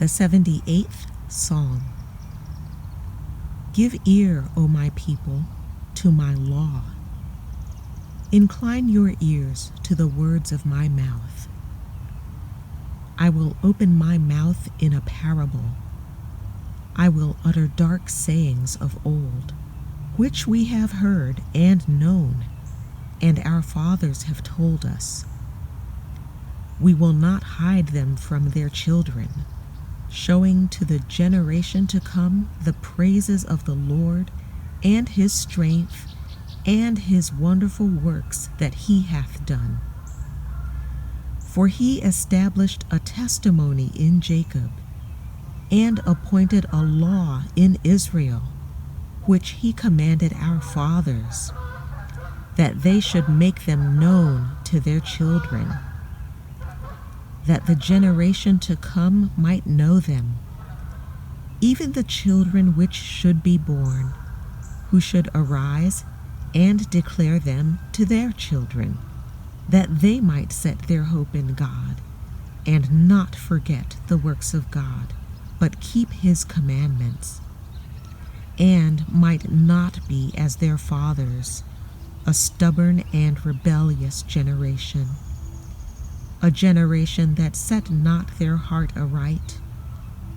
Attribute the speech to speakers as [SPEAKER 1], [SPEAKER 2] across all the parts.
[SPEAKER 1] The 78th Psalm. Give ear, O my people, to my law. Incline your ears to the words of my mouth. I will open my mouth in a parable. I will utter dark sayings of old, which we have heard and known, and our fathers have told us. We will not hide them from their children, showing to the generation to come the praises of the Lord and his strength and his wonderful works that he hath done. For he established a testimony in Jacob, and appointed a law in Israel, which he commanded our fathers, that they should make them known to their children, that the generation to come might know them, even the children which should be born, who should arise and declare them to their children, that they might set their hope in God, and not forget the works of God, but keep his commandments, and might not be as their fathers, a stubborn and rebellious generation, a generation that set not their heart aright,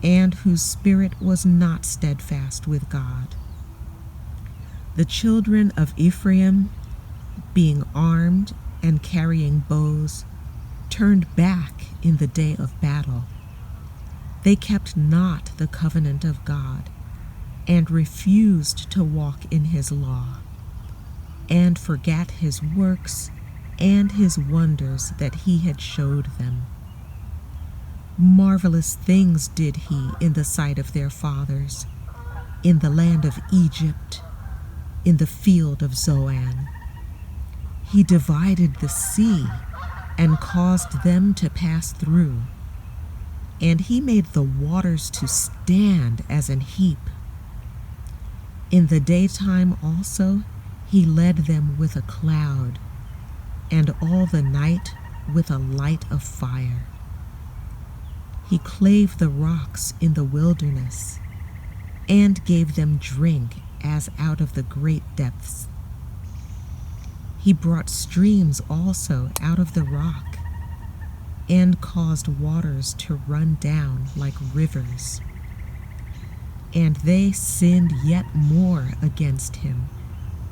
[SPEAKER 1] and whose spirit was not steadfast with God. The children of Ephraim, being armed and carrying bows, turned back in the day of battle. They kept not the covenant of God, and refused to walk in his law, and forgat his works and his wonders that he had showed them. Marvelous things did he in the sight of their fathers, in the land of Egypt, in the field of Zoan. He divided the sea and caused them to pass through, and he made the waters to stand as an heap. In the daytime also he led them with a cloud, and all the night with a light of fire. He clave the rocks in the wilderness, and gave them drink as out of the great depths. He brought streams also out of the rock, and caused waters to run down like rivers. And they sinned yet more against him,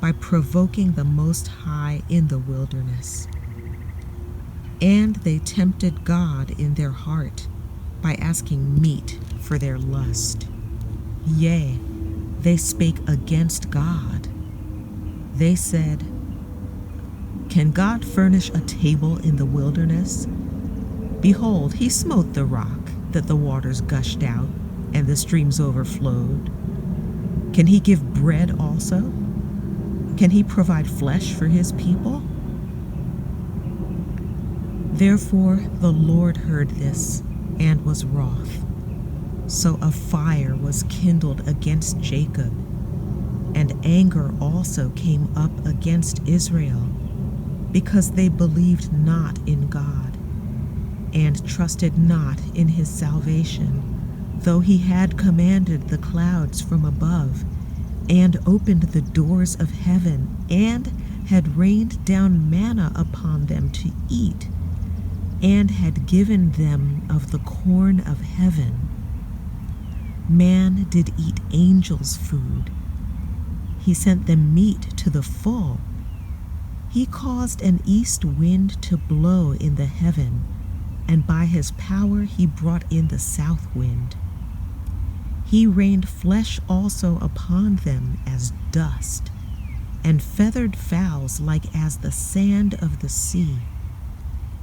[SPEAKER 1] by provoking the Most High in the wilderness. And they tempted God in their heart, by asking meat for their lust. Yea, they spake against God. They said, Can God furnish a table in the wilderness? Behold, he smote the rock, that the waters gushed out, and the streams overflowed. Can he give bread also? Can he provide flesh for his people? Therefore the Lord heard this, and was wroth. So a fire was kindled against Jacob, and anger also came up against Israel, because they believed not in God, and trusted not in his salvation, though he had commanded the clouds from above, and opened the doors of heaven, and had rained down manna upon them to eat, and had given them of the corn of heaven. Man did eat angels' food. He sent them meat to the full. He caused an east wind to blow in the heaven, and by his power he brought in the south wind. He rained flesh also upon them as dust, and feathered fowls like as the sand of the sea.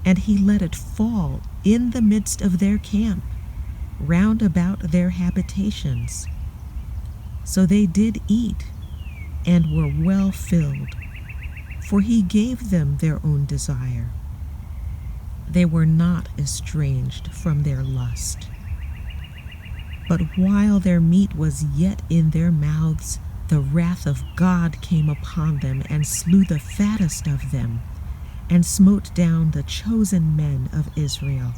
[SPEAKER 1] And he let it fall in the midst of their camp, round about their habitations. So they did eat, and were well filled, for he gave them their own desire. They were not estranged from their lust. But while their meat was yet in their mouths, the wrath of God came upon them, and slew the fattest of them, and smote down the chosen men of Israel.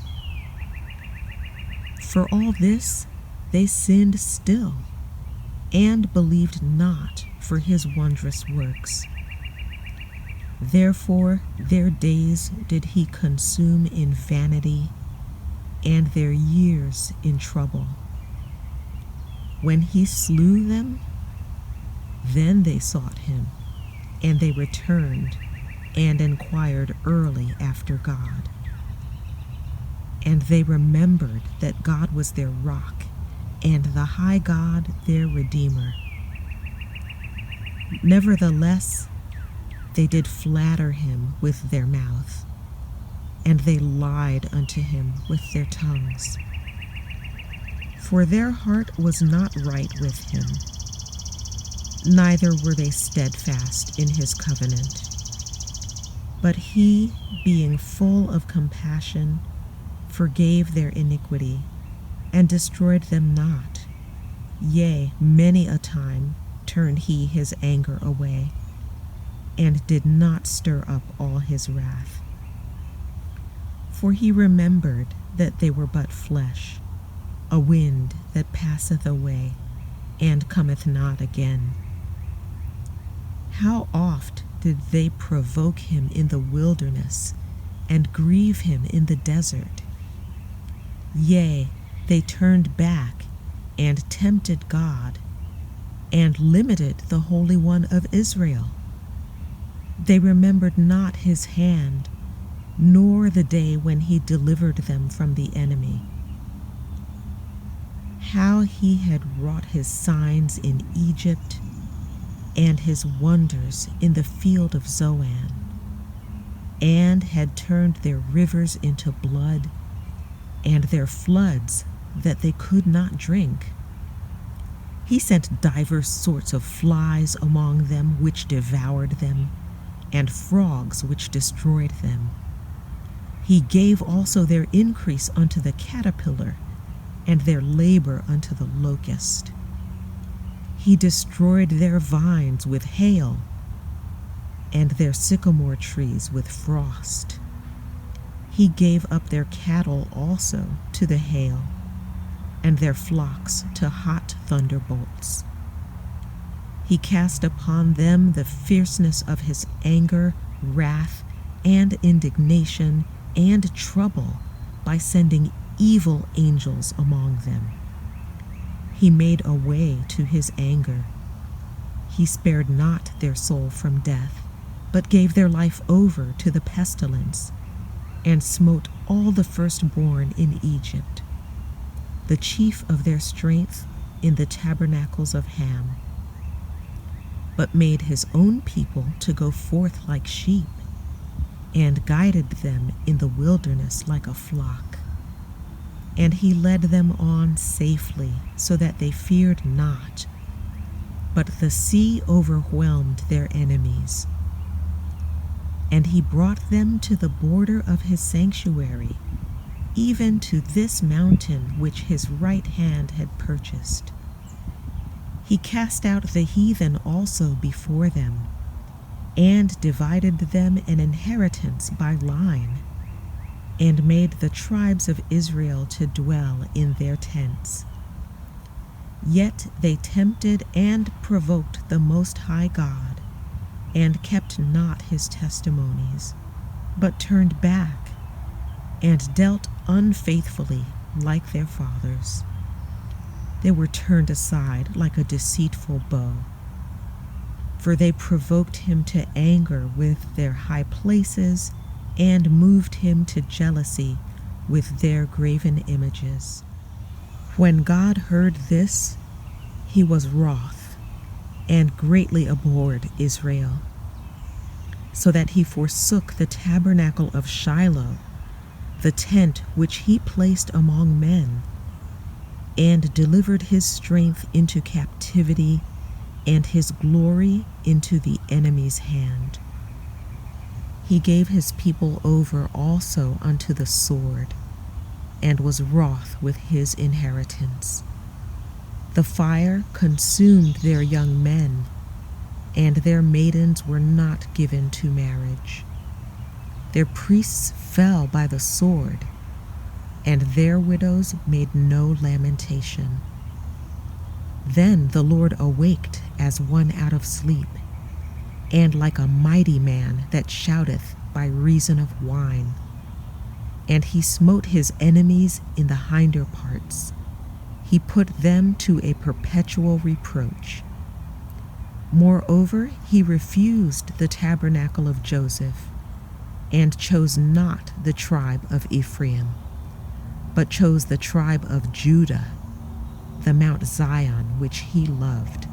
[SPEAKER 1] For all this they sinned still, and believed not for his wondrous works. Therefore their days did he consume in vanity, and their years in trouble. When he slew them, then they sought him, and they returned and inquired early after God. And they remembered that God was their rock, and the high God their Redeemer. Nevertheless, they did flatter him with their mouth, and they lied unto him with their tongues. For their heart was not right with him, neither were they steadfast in his covenant. But he, being full of compassion, forgave their iniquity, and destroyed them not. Yea, many a time turned he his anger away, and did not stir up all his wrath. For he remembered that they were but flesh, a wind that passeth away, and cometh not again. How oft did they provoke him in the wilderness, and grieve him in the desert? Yea, they turned back, and tempted God, and limited the Holy One of Israel. They remembered not his hand, nor the day when he delivered them from the enemy. How he had wrought his signs in Egypt, and his wonders in the field of Zoan, and had turned their rivers into blood, and their floods that they could not drink. He sent divers sorts of flies among them, which devoured them, and frogs which destroyed them. He gave also their increase unto the caterpillar, and their labor unto the locust. He destroyed their vines with hail, and their sycamore trees with frost. He gave up their cattle also to the hail, and their flocks to hot thunderbolts. He cast upon them the fierceness of his anger, wrath, and indignation, and trouble, by sending evil angels among them. He made a way to his anger. He spared not their soul from death, but gave their life over to the pestilence, and smote all the firstborn in Egypt, the chief of their strength in the tabernacles of Ham, but made his own people to go forth like sheep, and guided them in the wilderness like a flock. And he led them on safely, so that they feared not. But the sea overwhelmed their enemies. And he brought them to the border of his sanctuary, even to this mountain which his right hand had purchased. He cast out the heathen also before them, and divided them an inheritance by line, and made the tribes of Israel to dwell in their tents. Yet they tempted and provoked the Most High God, and kept not his testimonies, but turned back, and dealt unfaithfully like their fathers. They were turned aside like a deceitful bow, for they provoked him to anger with their high places, and moved him to jealousy with their graven images. When God heard this, he was wroth, and greatly abhorred Israel, so that he forsook the tabernacle of Shiloh, the tent which he placed among men, and delivered his strength into captivity, and his glory into the enemy's hand. He gave his people over also unto the sword, and was wroth with his inheritance. The fire consumed their young men, and their maidens were not given to marriage. Their priests fell by the sword, and their widows made no lamentation. Then the Lord awaked as one out of sleep, and like a mighty man that shouteth by reason of wine. And he smote his enemies in the hinder parts. He put them to a perpetual reproach. Moreover, he refused the tabernacle of Joseph, and chose not the tribe of Ephraim, but chose the tribe of Judah, the Mount Zion which he loved.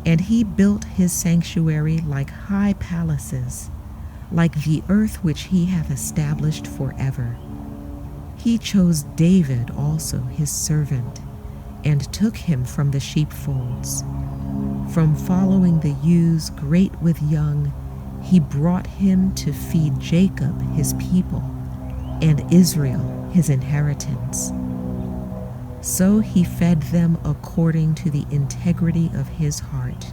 [SPEAKER 1] And he built his sanctuary like high palaces, like the earth which he hath established forever. He chose David also his servant, and took him from the sheepfolds. From following the ewes great with young, he brought him to feed Jacob his people, and Israel his inheritance. So he fed them according to the integrity of his heart,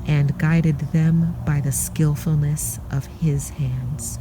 [SPEAKER 1] and guided them by the skillfulness of his hands.